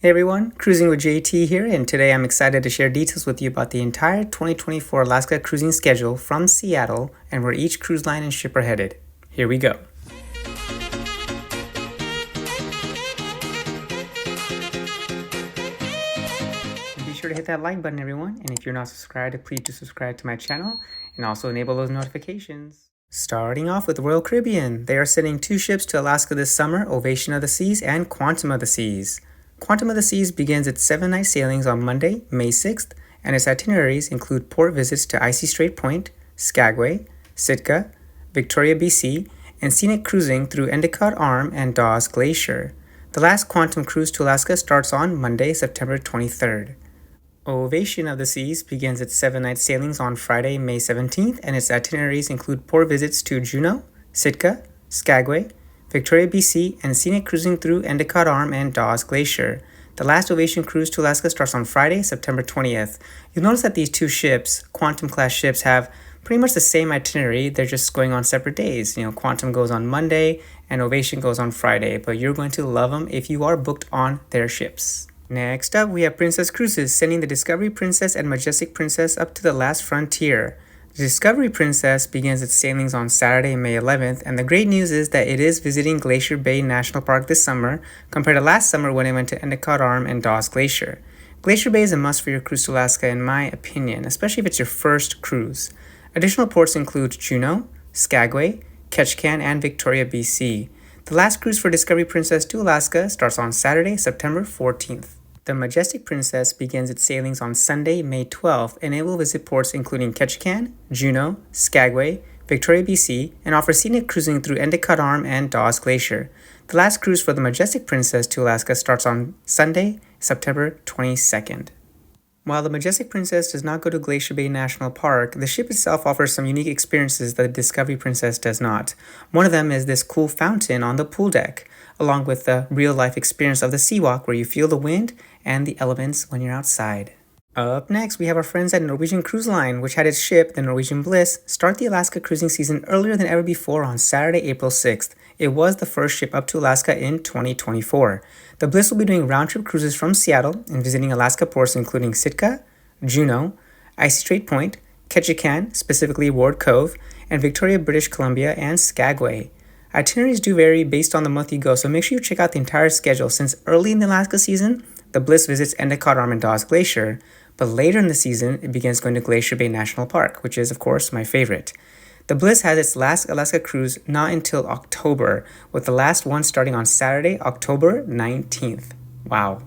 Hey everyone, Cruising with JT here, and today I'm excited to share details with you about the entire 2024 Alaska cruising schedule from Seattle and where each cruise line and ship are headed. Here we go. Be sure to hit that like button, everyone, and if you're not subscribed, please do subscribe to my channel and also enable those notifications. Starting off with Royal Caribbean, they are sending two ships to Alaska this summer, Ovation of the Seas and Quantum of the Seas. Quantum of the Seas begins its 7-night sailings on Monday, May 6th, and its itineraries include port visits to Icy Strait Point, Skagway, Sitka, Victoria, BC, and scenic cruising through Endicott Arm and Dawes Glacier. The last Quantum cruise to Alaska starts on Monday, September 23rd. Ovation of the Seas begins its 7-night sailings on Friday, May 17th, and its itineraries include port visits to Juneau, Sitka, Skagway, Victoria, BC, and scenic cruising through Endicott Arm and Dawes Glacier. The last Ovation cruise to Alaska starts on Friday, September 20th. You'll notice that these two ships, Quantum-class ships, have pretty much the same itinerary. They're just going on separate days. Quantum goes on Monday and Ovation goes on Friday, but you're going to love them if you are booked on their ships. Next up, we have Princess Cruises sending the Discovery Princess and Majestic Princess up to the last frontier. The Discovery Princess begins its sailings on Saturday, May 11th, and the great news is that it is visiting Glacier Bay National Park this summer compared to last summer when it went to Endicott Arm and Dawes Glacier. Glacier Bay is a must for your cruise to Alaska in my opinion, especially if it's your first cruise. Additional ports include Juneau, Skagway, Ketchikan, and Victoria, BC. The last cruise for Discovery Princess to Alaska starts on Saturday, September 14th. The Majestic Princess begins its sailings on Sunday, May 12th, and it will visit ports including Ketchikan, Juneau, Skagway, Victoria, BC, and offer scenic cruising through Endicott Arm and Dawes Glacier. The last cruise for the Majestic Princess to Alaska starts on Sunday, September 22nd. While the Majestic Princess does not go to Glacier Bay National Park, the ship itself offers some unique experiences that the Discovery Princess does not. One of them is this cool fountain on the pool deck, along with the real-life experience of the sea walk where you feel the wind and the elements when you're outside. Up next, we have our friends at Norwegian Cruise Line, which had its ship, the Norwegian Bliss, start the Alaska cruising season earlier than ever before on Saturday, April 6th. It was the first ship up to Alaska in 2024. The Bliss will be doing round-trip cruises from Seattle and visiting Alaska ports including Sitka, Juneau, Icy Strait Point, Ketchikan, specifically Ward Cove, and Victoria, British Columbia, and Skagway. Itineraries do vary based on the month you go, so make sure you check out the entire schedule since early in the Alaska season, the Bliss visits Endicott Arm and Dawes Glacier, but later in the season, it begins going to Glacier Bay National Park, which is, of course, my favorite. The Bliss has its last Alaska cruise not until October, with the last one starting on Saturday, October 19th. Wow.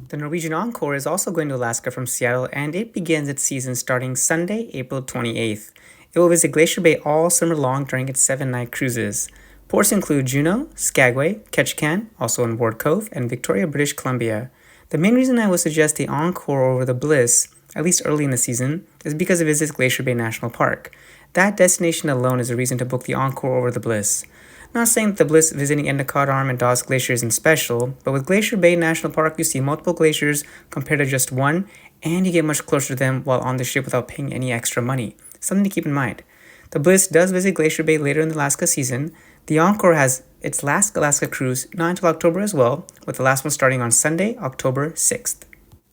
The Norwegian Encore is also going to Alaska from Seattle, and it begins its season starting Sunday, April 28th. It will visit Glacier Bay all summer long during its 7-night cruises. Ports include Juneau, Skagway, Ketchikan, also in Ward Cove, and Victoria, British Columbia. The main reason I would suggest the Encore over the Bliss, at least early in the season, is because it visits Glacier Bay National Park. That destination alone is a reason to book the Encore over the Bliss. Not saying that the Bliss visiting Endicott Arm and Dawes Glacier isn't special, but with Glacier Bay National Park you see multiple glaciers compared to just one, and you get much closer to them while on the ship without paying any extra money. Something to keep in mind. The Bliss does visit Glacier Bay later in the Alaska season. The Encore has its last Alaska cruise not until October as well, with the last one starting on Sunday, October 6th.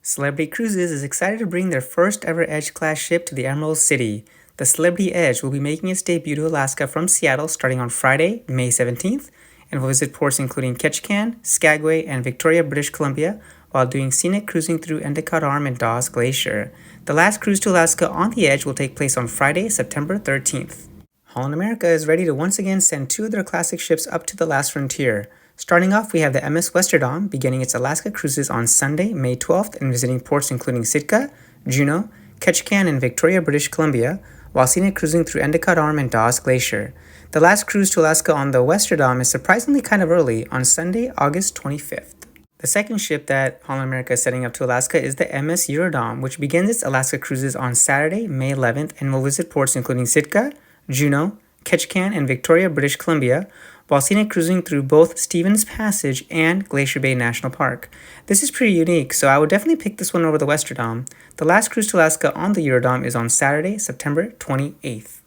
Celebrity Cruises is excited to bring their first ever Edge-class ship to the Emerald City. The Celebrity Edge will be making its debut to Alaska from Seattle starting on Friday, May 17th, and will visit ports including Ketchikan, Skagway, and Victoria, British Columbia, while doing scenic cruising through Endicott Arm and Dawes Glacier. The last cruise to Alaska on the Edge will take place on Friday, September 13th. Holland America is ready to once again send two of their classic ships up to the last frontier. Starting off, we have the MS Westerdam beginning its Alaska cruises on Sunday, May 12th, and visiting ports including Sitka, Juneau, Ketchikan, and Victoria, British Columbia, while scenic cruising through Endicott Arm and Dawes Glacier. The last cruise to Alaska on the Westerdam is surprisingly kind of early, on Sunday, August 25th. The second ship that Holland America is setting up to Alaska is the MS Eurodam, which begins its Alaska cruises on Saturday, May 11th, and will visit ports including Sitka, Juneau, Ketchikan, and Victoria, British Columbia, while scenic cruising through both Stevens Passage and Glacier Bay National Park. This is pretty unique, so I would definitely pick this one over the Westerdam. The last cruise to Alaska on the Eurodam is on Saturday, September 28th.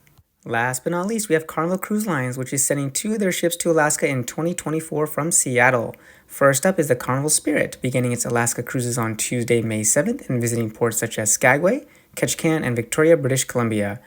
Last but not least, we have Carnival Cruise Lines, which is sending 2 of their ships to Alaska in 2024 from Seattle. First up is the Carnival Spirit, beginning its Alaska cruises on Tuesday, May 7th, and visiting ports such as Skagway, Ketchikan, and Victoria, British Columbia.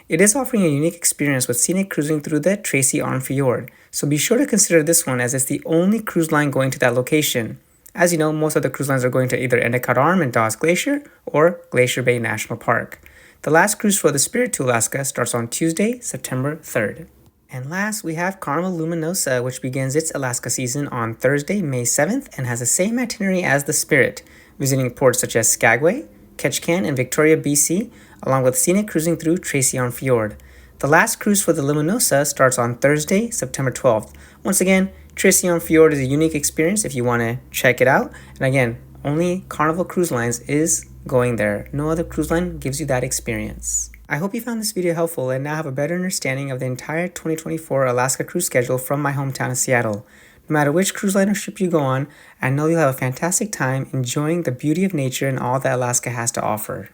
It is offering a unique experience with scenic cruising through the Tracy Arm Fjord, so be sure to consider this one as it's the only cruise line going to that location. As you know, most of the cruise lines are going to either Endicott Arm and Dawes Glacier or Glacier Bay National Park. The last cruise for the Spirit to Alaska starts on Tuesday, September 3rd. And last, we have Carnival Luminosa, which begins its Alaska season on Thursday, May 7th, and has the same itinerary as the Spirit, visiting ports such as Skagway, Ketchikan, and Victoria, BC, along with scenic cruising through Tracy Arm Fjord. The last cruise for the Luminosa starts on Thursday, September 12th. Once again, Tracy Arm Fjord is a unique experience if you want to check it out. And again, only Carnival Cruise Lines is going there. No other cruise line gives you that experience. I hope you found this video helpful and now have a better understanding of the entire 2024 Alaska cruise schedule from my hometown of Seattle. No matter which cruise line or ship you go on, I know you'll have a fantastic time enjoying the beauty of nature and all that Alaska has to offer.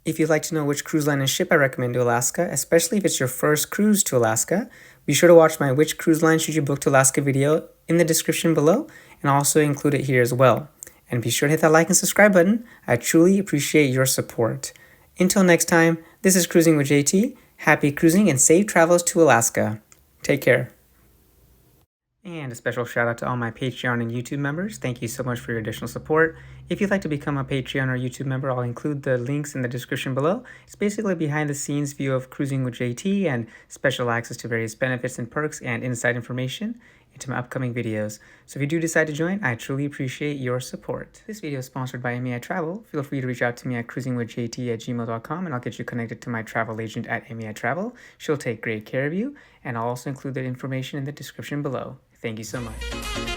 If you'd like to know which cruise line and ship I recommend to Alaska, especially if it's your first cruise to Alaska, be sure to watch my Which Cruise Line Should You Book to Alaska video in the description below, and I'll also include it here as well. And be sure to hit that like and subscribe button. I truly appreciate your support. Until next time, this is Cruising with JT. Happy cruising and safe travels to Alaska. Take care. And a special shout out to all my Patreon and YouTube members. Thank you so much for your additional support. If you'd like to become a Patreon or YouTube member, I'll include the links in the description below. It's basically a behind the scenes view of Cruising with JT and special access to various benefits and perks and inside information into my upcoming videos. So if you do decide to join, I truly appreciate your support. This video is sponsored by MEI Travel. Feel free to reach out to me at cruisingwithjt@gmail.com and I'll get you connected to my travel agent at MEI Travel. She'll take great care of you, and I'll also include the information in the description below. Thank you so much.